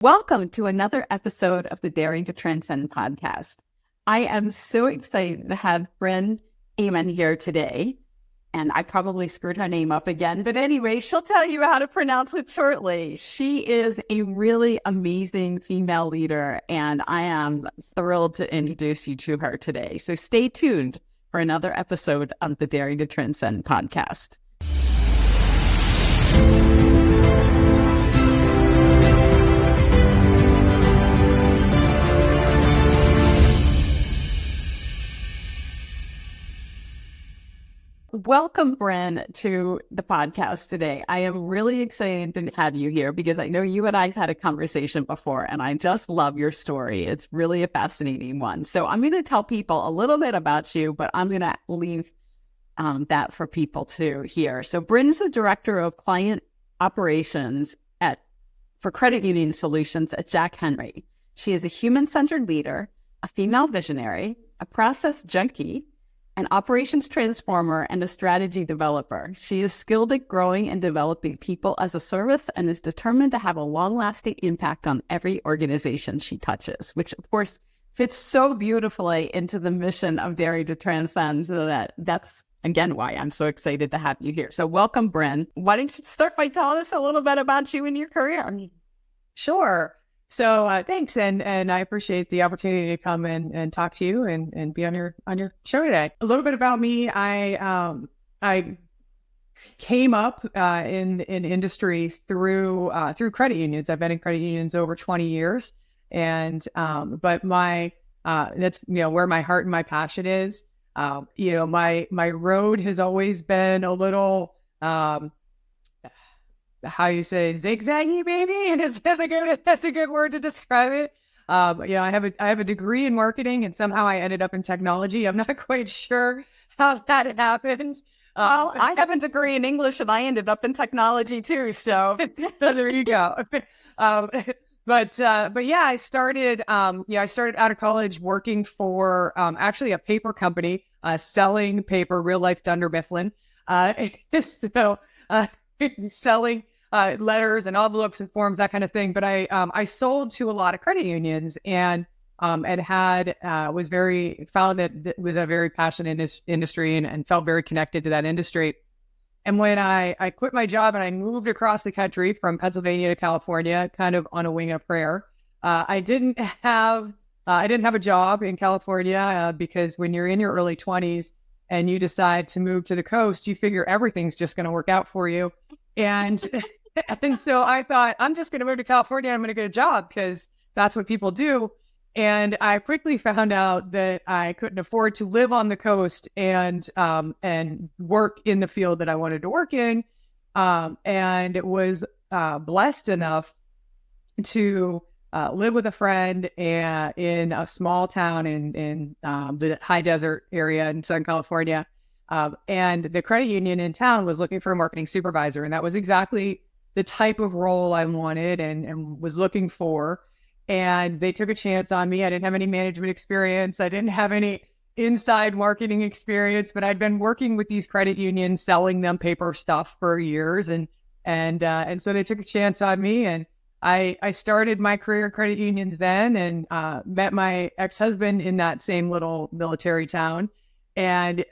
Welcome to another episode of the Daring to Transcend podcast. I am so excited to have Brynn Ammon here today. And I probably screwed her name up again. But anyway, she'll tell you how to pronounce it shortly. She is a really amazing female leader, and I am thrilled to introduce you to her today. So stay tuned for another episode of the Daring to Transcend podcast. Welcome, Brynn, to the podcast today. I am really excited to have you here because I know you and I have had a conversation before, and I just love your story. It's really a fascinating one. So I'm going to tell people a little bit about you, but I'm going to leave that for people to hear. So Brynn is the Director of Client Operations for Credit Union Solutions at Jack Henry. She is a human-centered leader, a female visionary, a process junkie, an operations transformer, and a strategy developer. She is skilled at growing and developing people as a service and is determined to have a long-lasting impact on every organization she touches, which of course fits so beautifully into the mission of Daring to Transcend. So that's again why I'm so excited to have you here. So welcome, Brynn. Why don't you start by telling us a little bit about you and your career? Sure. So thanks, and I appreciate the opportunity to come and talk to you and be on your show today. A little bit about me: I came up in industry through credit unions. I've been in credit unions over 20 years, and but my that's where my heart and my passion is. My road has always been a little how you say zigzaggy, maybe, and that's a good word to describe it. I have a degree in marketing, and somehow I ended up in technology. I'm not quite sure how that happened. Well, I have a degree in English, and I ended up in technology too. So there you go. But yeah, I started out of college working for actually a paper company, selling paper, real life Dunder Mifflin. Selling letters and envelopes and forms, that kind of thing. But I sold to a lot of credit unions and found that it was a very passionate industry and felt very connected to that industry. And when I quit my job and I moved across the country from Pennsylvania to California, kind of on a wing of prayer, I didn't have a job in California because when you're in your early 20s and you decide to move to the coast, you figure everything's just going to work out for you. And so I thought, I'm just going to move to California. I'm going to get a job because that's what people do. And I quickly found out that I couldn't afford to live on the coast and work in the field that I wanted to work in. And it was blessed enough to live with a friend in a small town in the high desert area in Southern California. And the credit union in town was looking for a marketing supervisor. And that was exactly the type of role I wanted and was looking for. And they took a chance on me. I didn't have any management experience. I didn't have any inside marketing experience, but I'd been working with these credit unions, selling them paper stuff for years. And so they took a chance on me. And I started my career in credit unions then and met my ex-husband in that same little military town. And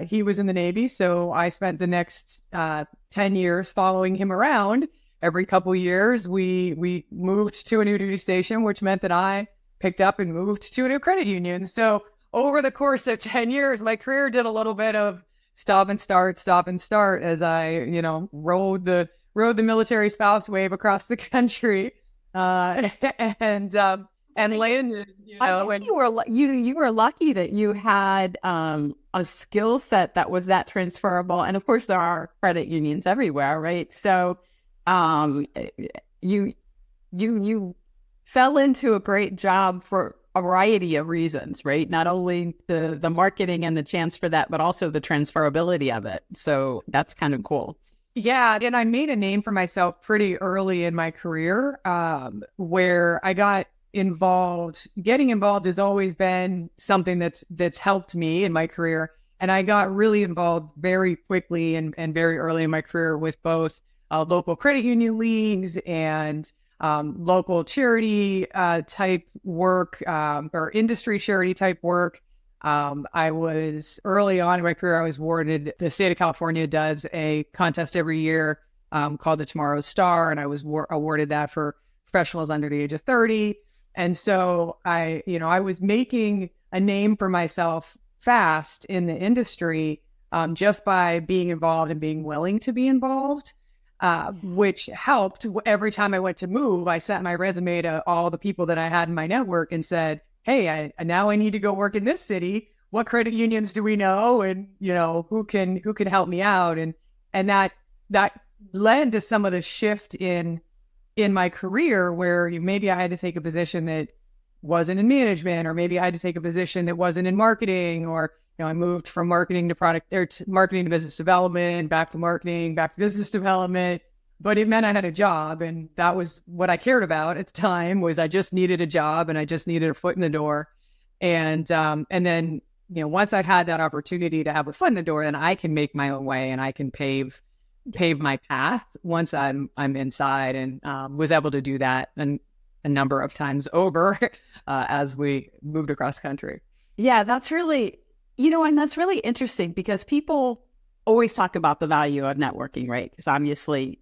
he was in the Navy. So I spent the next 10 years following him around. Every couple of years, we moved to a new duty station, which meant that I picked up and moved to a new credit union. So over the course of 10 years, my career did a little bit of stop and start as I, rode the military spouse wave across the country. And landed, you were lucky that you had a skill set that was that transferable. And of course, there are credit unions everywhere, right? So you fell into a great job for a variety of reasons, right? Not only the marketing and the chance for that, but also the transferability of it. So that's kind of cool. Yeah, and I made a name for myself pretty early in my career, where I got involved. Getting involved has always been something that's helped me in my career. And I got really involved very quickly and very early in my career with both local credit union leagues and local charity type work, or industry charity type work. I was early on in my career, I was awarded, the state of California does a contest every year called the Tomorrow's Star, and I was awarded that for professionals under the age of 30. And so I was making a name for myself fast in the industry just by being involved and being willing to be involved, which helped. Every time I went to move, I sent my resume to all the people that I had in my network and said, hey, now I need to go work in this city. What credit unions do we know? And, who can help me out? And that led to some of the shift in my career, where maybe I had to take a position that wasn't in management, or maybe I had to take a position that wasn't in marketing, or, I moved from marketing to product, or marketing to business development, back to marketing, back to business development. But it meant I had a job, and that was what I cared about at the time. Was I just needed a job, and I just needed a foot in the door. And then, once I had that opportunity to have a foot in the door, then I can make my own way, and I can pave my path once I'm inside, and was able to do that a number of times over as we moved across country. Yeah, that's really, and that's really interesting, because people always talk about the value of networking, right? Because obviously,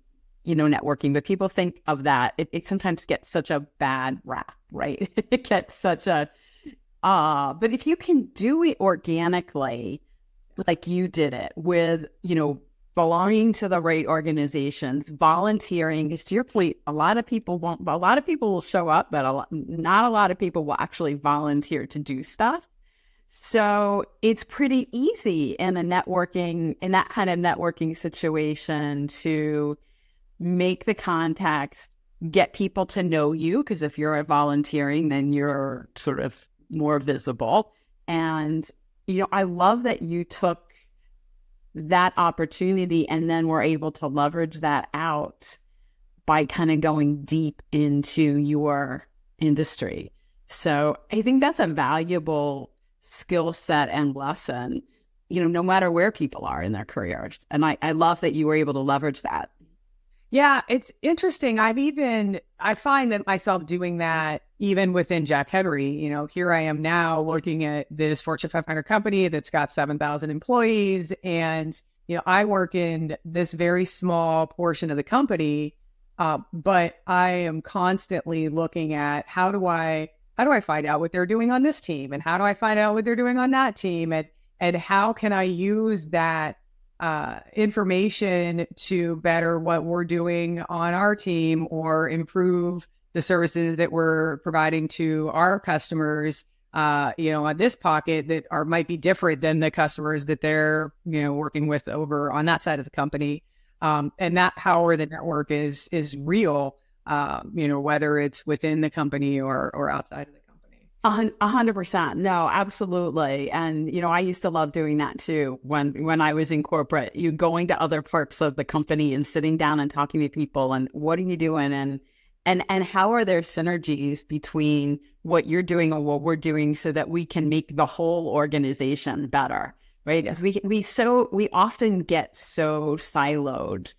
networking, but people think of that. It sometimes gets such a bad rap, right? It gets such a, but if you can do it organically, like you did it with, belonging to the right organizations, volunteering, because to your point, a lot of people will show up, but not a lot of people will actually volunteer to do stuff. So it's pretty easy in that kind of networking situation, to make the contacts, get people to know you, because if you're volunteering, then you're sort of more visible. And, I love that you took that opportunity and then were able to leverage that out by kind of going deep into your industry. So I think that's a valuable skill set and lesson, no matter where people are in their careers. And I love that you were able to leverage that. Yeah, it's interesting. I find that myself doing that even within Jack Henry. Here I am now working at this Fortune 500 company that's got 7,000 employees. And, I work in this very small portion of the company, but I am constantly looking at how do I find out what they're doing on this team? And how do I find out what they're doing on that team? And how can I use that information to better what we're doing on our team, or improve the services that we're providing to our customers, on this pocket that might be different than the customers that they're, working with over on that side of the company. And that power of the network is real, whether it's within the company or outside of the company. 100%. No, absolutely. And, I used to love doing that too. When I was in corporate, you going to other parts of the company and sitting down and talking to people, and what are you doing? And how are there synergies between what you're doing and what we're doing, so that we can make the whole organization better, right? Because we often get so siloed.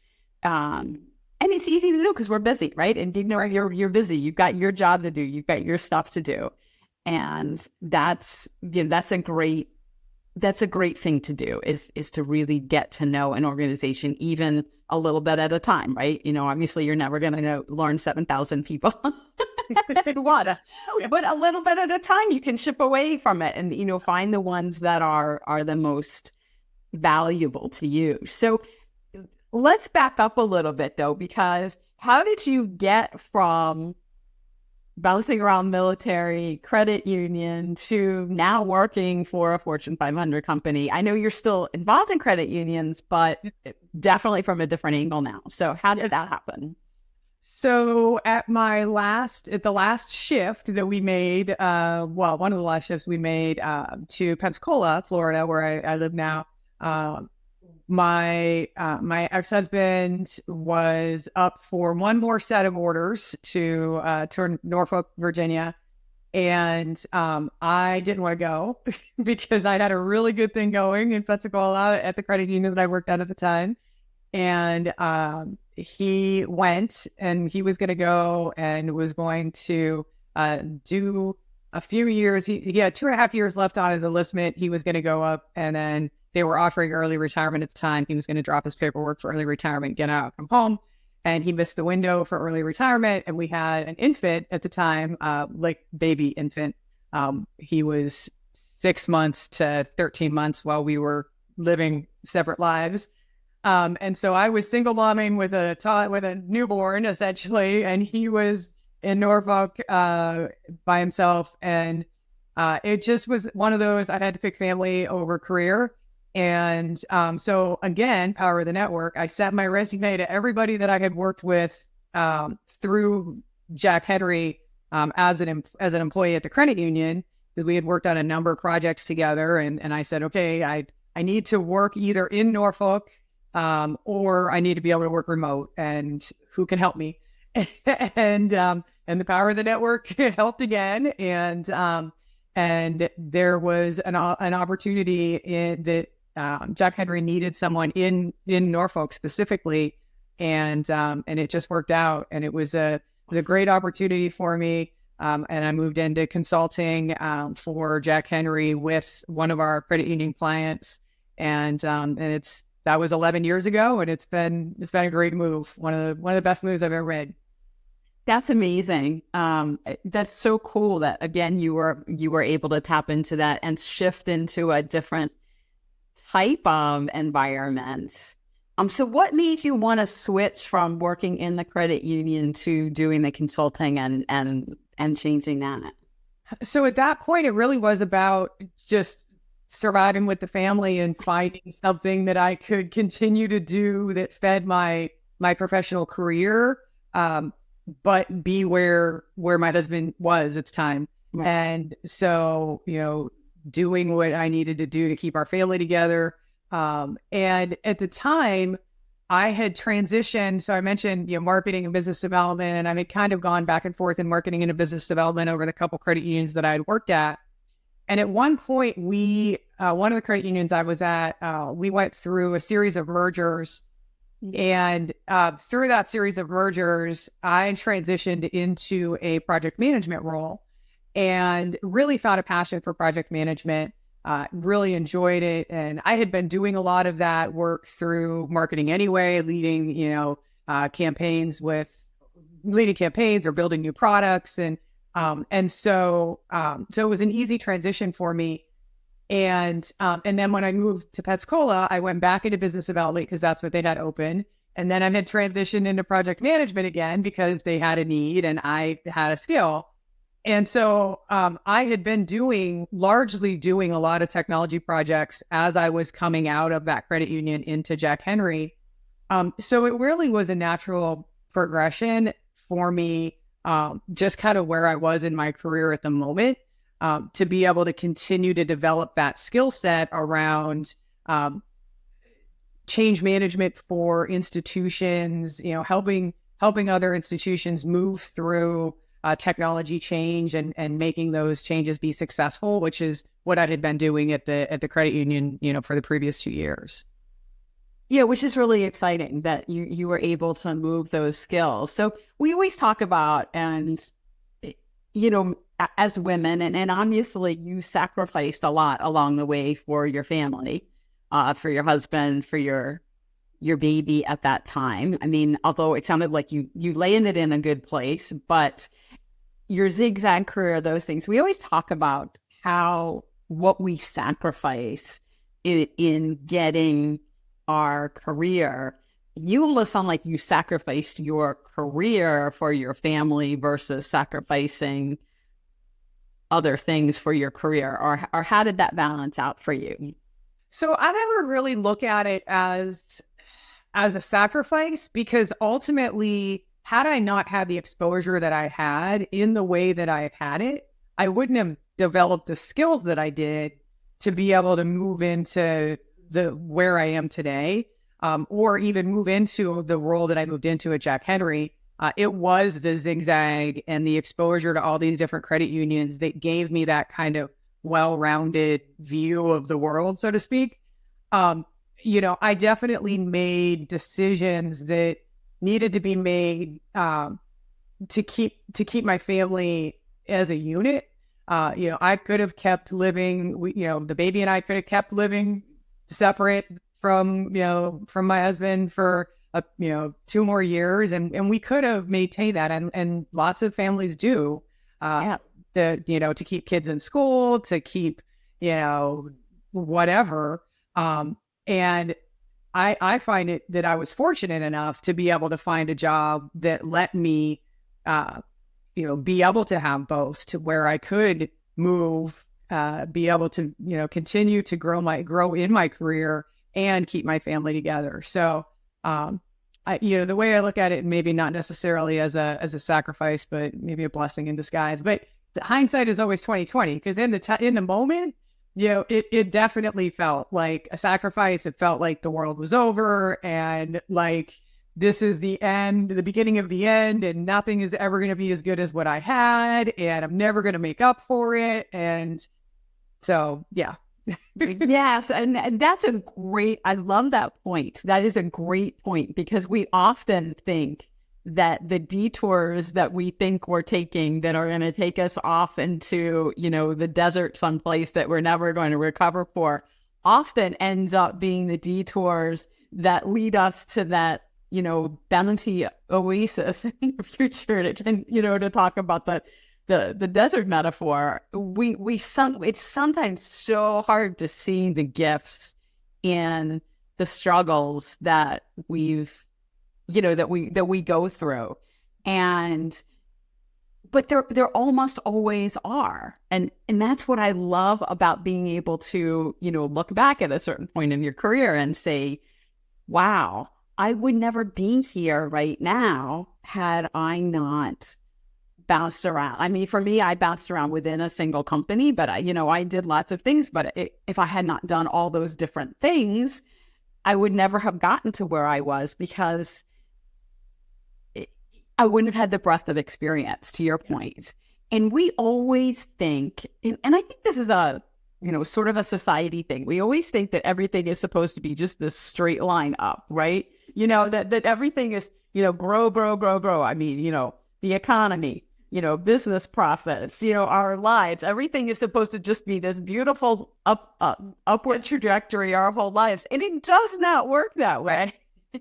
And it's easy to do because we're busy, right? And you're busy. You've got your job to do. You've got your stuff to do. And that's a great thing to do, is to really get to know an organization, even a little bit at a time, right? Obviously you're never going to learn 7,000 people at once, but a little bit at a time, you can chip away from it and, find the ones that are the most valuable to you. So let's back up a little bit though, because how did you get from bouncing around military, credit union, to now working for a Fortune 500 company? I know you're still involved in credit unions, but definitely from a different angle now. So how did that happen? So at the last shift that we made, one of the last shifts we made to Pensacola, Florida, where I live now, my ex-husband was up for one more set of orders to Norfolk, Virginia. And I didn't want to go because I had a really good thing going in Pensacola at the credit union that I worked at the time. And he went and he was going to go and was going to do a few years. He had 2.5 years left on his enlistment. He was going to go up, and then they were offering early retirement at the time. He was going to drop his paperwork for early retirement, get out from home. And he missed the window for early retirement. And we had an infant at the time, like baby infant. He was 6 months to 13 months while we were living separate lives. And so I was single momming with a newborn essentially, and he was in Norfolk by himself. And it just was one of those, I had to pick family over career. And so again, power of the network, I sent my resume to everybody that I had worked with through Jack Henry as an employee at the credit union, because we had worked on a number of projects together. And I said, okay, I need to work either in Norfolk or I need to be able to work remote, and who can help me? And the power of the network helped again. And there was an opportunity that Jack Henry needed someone in Norfolk specifically, and it just worked out, and it was a great opportunity for me. And I moved into consulting for Jack Henry with one of our credit union clients, and that was 11 years ago, and it's been a great move, one of the best moves I've ever made. That's amazing. That's so cool that again you were able to tap into that and shift into a different type of environment. So what made you want to switch from working in the credit union to doing the consulting and changing that? So at that point, it really was about just surviving with the family and finding something that I could continue to do that fed my professional career, but be where my husband was at the time. Right. And so, doing what I needed to do to keep our family together. And at the time I had transitioned. So I mentioned, marketing and business development, and I had kind of gone back and forth in marketing and business development over the couple credit unions that I had worked at. And at one point one of the credit unions I was at, we went through a series of mergers. And through that series of mergers, I transitioned into a project management role and really found a passion for project management, really enjoyed it. And I had been doing a lot of that work through marketing anyway, leading campaigns or building new products. And so it was an easy transition for me. And then when I moved to Pensacola, I went back into business development because that's what they had open. And then I had transitioned into project management again because they had a need and I had a skill. And so I had been largely doing a lot of technology projects as I was coming out of that credit union into Jack Henry. So it really was a natural progression for me, just kind of where I was in my career at the moment, to be able to continue to develop that skill set around change management for institutions, helping other institutions move through technology change and making those changes be successful, which is what I had been doing at the credit union, for the previous 2 years. Yeah, which is really exciting that you were able to move those skills. So we always talk about, and as women, and obviously you sacrificed a lot along the way for your family, for your husband, for your baby at that time. I mean, although it sounded like you landed in a good place, but your zigzag career, those things, we always talk about what we sacrifice in getting our career. You almost sound like you sacrificed your career for your family versus sacrificing other things for your career, or how did that balance out for you? So I never really look at it as a sacrifice, because ultimately, had I not had the exposure that I had in the way that I had it, I wouldn't have developed the skills that I did to be able to move into where I am today, or even move into the role that I moved into at Jack Henry. It was the zigzag and the exposure to all these different credit unions that gave me that kind of well-rounded view of the world, so to speak. I definitely made decisions that needed to be made to keep my family as a unit. I could have kept living. The baby and I could have kept living separate from my husband for 2 more years, and we could have maintained that, and lots of families do. To keep kids in school, to keep whatever. And I find it that I was fortunate enough to be able to find a job that let me, be able to have both, to where I could move, be able to, continue to grow in my career and keep my family together. So, the way I look at it, maybe not necessarily as a sacrifice, but maybe a blessing in disguise. But the hindsight is always 20/20, because in the moment, it definitely felt like a sacrifice. It felt like the world was over, and like this is the end, the beginning of the end, and nothing is ever going to be as good as what I had, and I'm never going to make up for it. And so, yeah. Yes. And I love that point. That is a great point, because we often think that the detours that we think we're taking that are going to take us off into, the desert someplace that we're never going to recover for, often ends up being the detours that lead us to that, bounty oasis in the future. And, to talk about the desert metaphor, it's sometimes so hard to see the gifts and the struggles that that we go through, but there almost always are, and that's what I love about being able to look back at a certain point in your career and say, wow, I would never be here right now had I not bounced around. I mean, for me, I bounced around within a single company, but I did lots of things. But if I had not done all those different things, I would never have gotten to where I was, because I wouldn't have had the breadth of experience, to your point. And we always think, and I think this is a, sort of a society thing. We always think that everything is supposed to be just this straight line up, right? That everything is, grow, grow, grow, grow. I mean, the economy, business profits, our lives, everything is supposed to just be this beautiful upward trajectory our whole lives. And it does not work that way,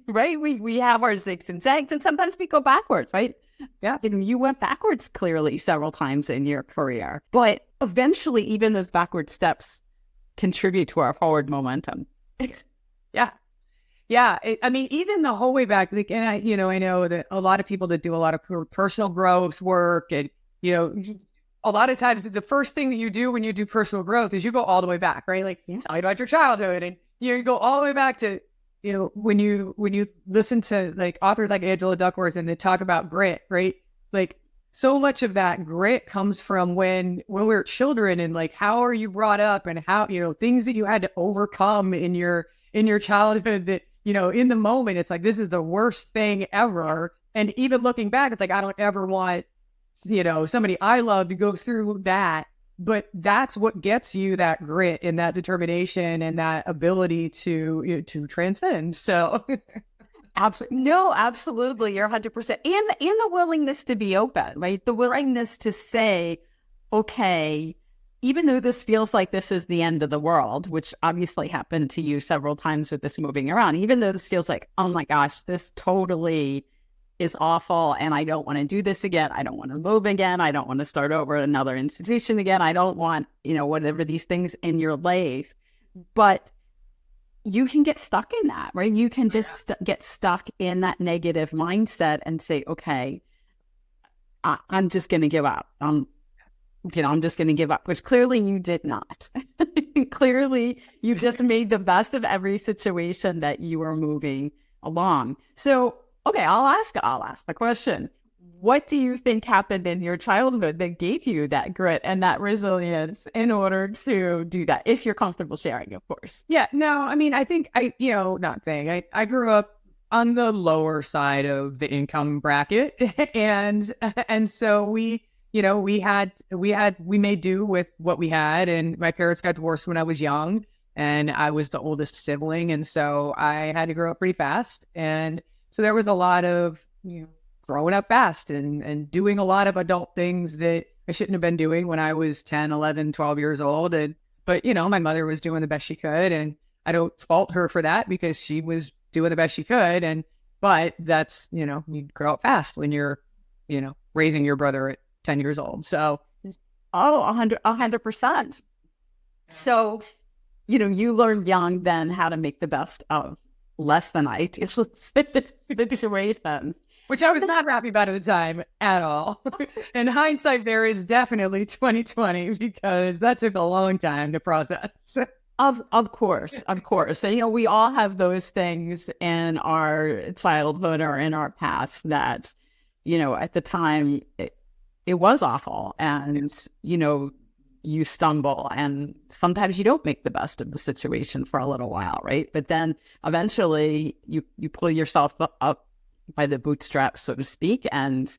right? We have our zigs and zags, and sometimes we go backwards, right? Yeah. And you went backwards clearly several times in your career, but eventually even those backward steps contribute to our forward momentum. Yeah. Yeah. I mean, even the whole way back, like, and I know that a lot of people that do a lot of personal growth work, and, a lot of times the first thing that you do when you do personal growth is you go all the way back, right? Like, tell you about your childhood, and, you go all the way back to, when you listen to like authors like Angela Duckworth, and they talk about grit, right? Like, so much of that grit comes from when we were children, and like, how are you brought up, and how, things that you had to overcome in your childhood that, in the moment, it's like, this is the worst thing ever. And even looking back, it's like, I don't ever want, somebody I love to go through that. But that's what gets you that grit and that determination and that ability to transcend. So absolutely. No, absolutely. You're 100%. And the willingness to be open, right? The willingness to say, okay, even though this feels like this is the end of the world, which obviously happened to you several times with this moving around, even though this feels like, oh my gosh, this totally is awful, and I don't want to do this again. I don't want to move again. I don't want to start over another institution again. I don't want, whatever these things in your life. But you can get stuck in that, right? You can just get stuck in that negative mindset and say, okay, I'm just going to give up. I'm just going to give up, which clearly you did not. Clearly, you just made the best of every situation that you were moving along. So, okay, I'll ask the question. What do you think happened in your childhood that gave you that grit and that resilience in order to do that? If you're comfortable sharing, of course. Yeah, no, I mean, I think I grew up on the lower side of the income bracket. and so we made do with what we had. And my parents got divorced when I was young, and I was the oldest sibling. And so I had to grow up pretty fast. And So there was a lot of, growing up fast and doing a lot of adult things that I shouldn't have been doing when I was 10, 11, 12 years old. But my mother was doing the best she could, and I don't fault her for that because she was doing the best she could. But that's, you grow up fast when you're, raising your brother at 10 years old. So. Oh, 100%. So, you learned young then how to make the best of less than ideal situations. Which I was not happy about at the time at all. In hindsight, there is definitely 2020 because that took a long time to process. Of course. And, we all have those things in our childhood or in our past that, at the time it was awful, and, you stumble, and sometimes you don't make the best of the situation for a little while, right? But then eventually you pull yourself up by the bootstraps, so to speak, and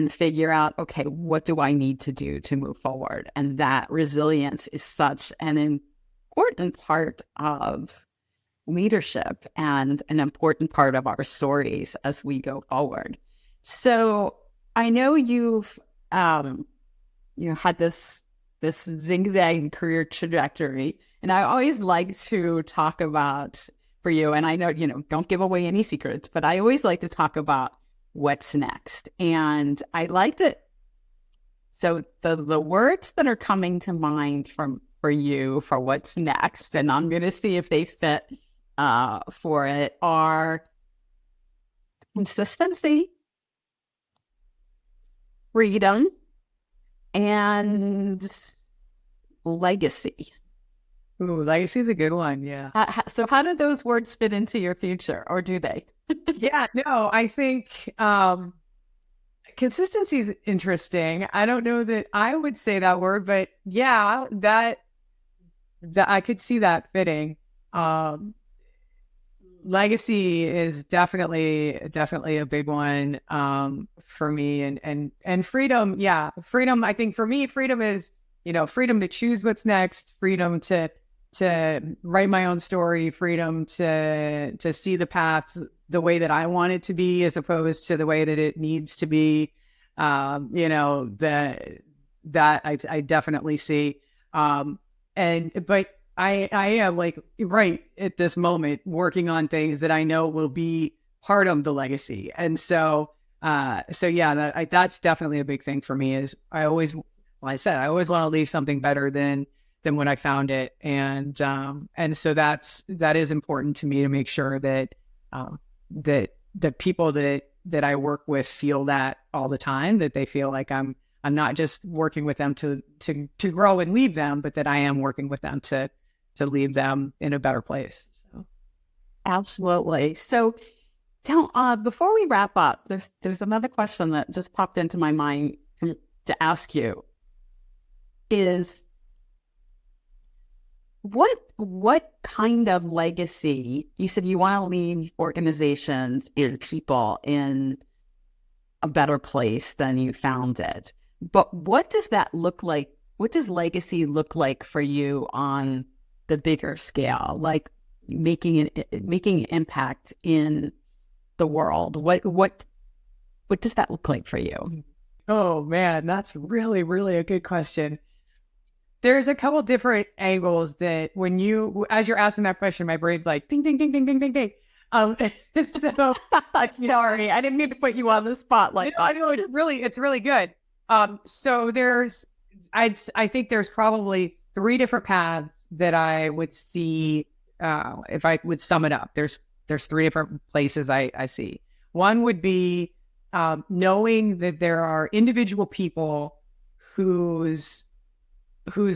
figure out, okay, what do I need to do to move forward? And that resilience is such an important part of leadership and an important part of our stories as we go forward. So I know you've had this zigzag career trajectory, and I always like to talk about for you, and I know, don't give away any secrets, but I always like to talk about what's next. And I like to, so the words that are coming to mind for you for what's next, and I'm going to see if they fit for it, are consistency, freedom, and legacy. Ooh, legacy is a good one. Yeah. So how do those words fit into your future, or do they? Yeah, no, I think consistency is interesting. I don't know that I would say that word, but yeah, that I could see that fitting. Legacy is definitely a big one for me, and freedom. Yeah, freedom. I think for me, freedom is freedom to choose what's next, freedom to write my own story, freedom to see the path the way that I want it to be, as opposed to the way that it needs to be. That I definitely see. But I am like right at this moment working on things that I know will be part of the legacy. And so yeah, that's definitely a big thing for me. Is I always want to leave something better than when I found it. And so that is important to me, to make sure that that the people that I work with feel that all the time, that they feel like I'm not just working with them to grow and leave them, but that I am working with them to leave them in a better place. So. Absolutely. So before we wrap up, there's another question that just popped into my mind to ask you. Is what kind of legacy, you said you want to leave organizations and people in a better place than you found it, but what does that look like? What does legacy look like for you on the bigger scale, like making an impact in the world? What does that look like for you? Oh man, that's really, really a good question. There's a couple different angles that as you're asking that question, my brain's like ding, ding, ding, ding, ding, ding, ding. So, sorry, I didn't mean to put you on the spot like that. I know it's really good. So I think there's probably 3 different paths that I would see, if I would sum it up. There's 3 different places I see. One would be knowing that there are individual people whose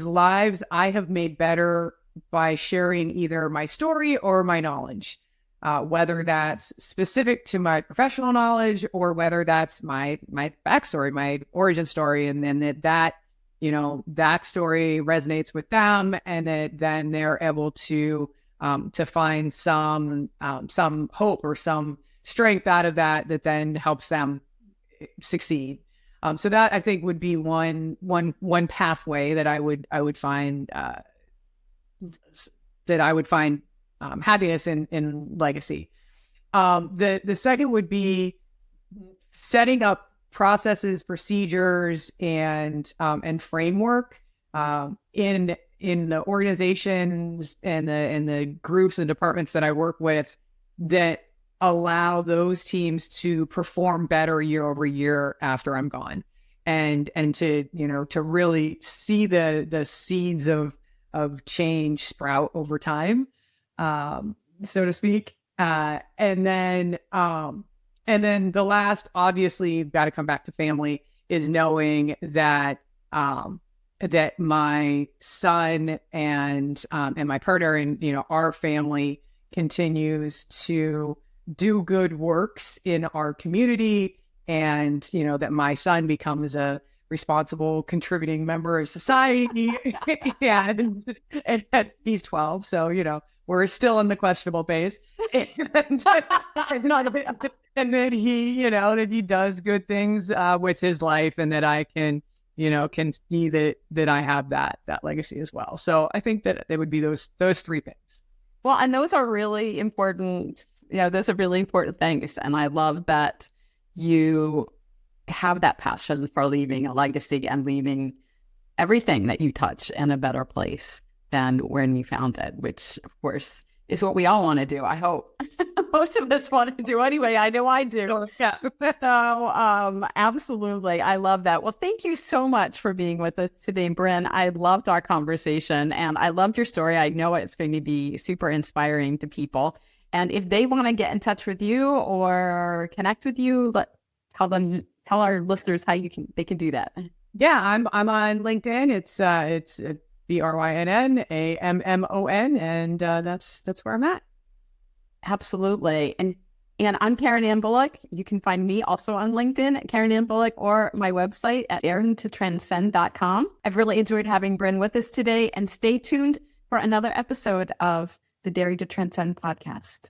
lives I have made better by sharing either my story or my knowledge, whether that's specific to my professional knowledge or whether that's my backstory, my origin story, and then that story resonates with them, and that then they're able to find some hope or some strength out of that then helps them succeed. So that I think would be one pathway that I would find happiness in legacy. The second would be setting up processes, procedures, and framework in the organizations and the groups and departments that I work with that allow those teams to perform better year over year after I'm gone, and to to really see the seeds of change sprout over time, so to speak. And then the last, obviously, got to come back to family, is knowing that that my son and my partner and our family continues to do good works in our community, and that my son becomes a responsible, contributing member of society. and he's 12, so we're still in the questionable phase. And then that he does good things with his life, and that I can see that I have that legacy as well. So I think that they would be those three things. Well, and those are really important. Those are really important things. And I love that you have that passion for leaving a legacy and leaving everything that you touch in a better place than when you found it, which of course is what we all want to do. I hope most of us want to do anyway. I know I do. Yeah. So absolutely. I love that. Well, thank you so much for being with us today, Brynn. I loved our conversation and I loved your story. I know it's going to be super inspiring to people. And if they want to get in touch with you or connect with you, tell our listeners how they can do that. Yeah, I'm on LinkedIn. It's Brynn Ammon, and that's where I'm at. Absolutely. And I'm Karen Ann Bulluck. You can find me also on LinkedIn at Karen Ann Bulluck, or my website at daringtotranscend.com. I've really enjoyed having Brynn with us today, and stay tuned for another episode of the Daring to Transcend podcast.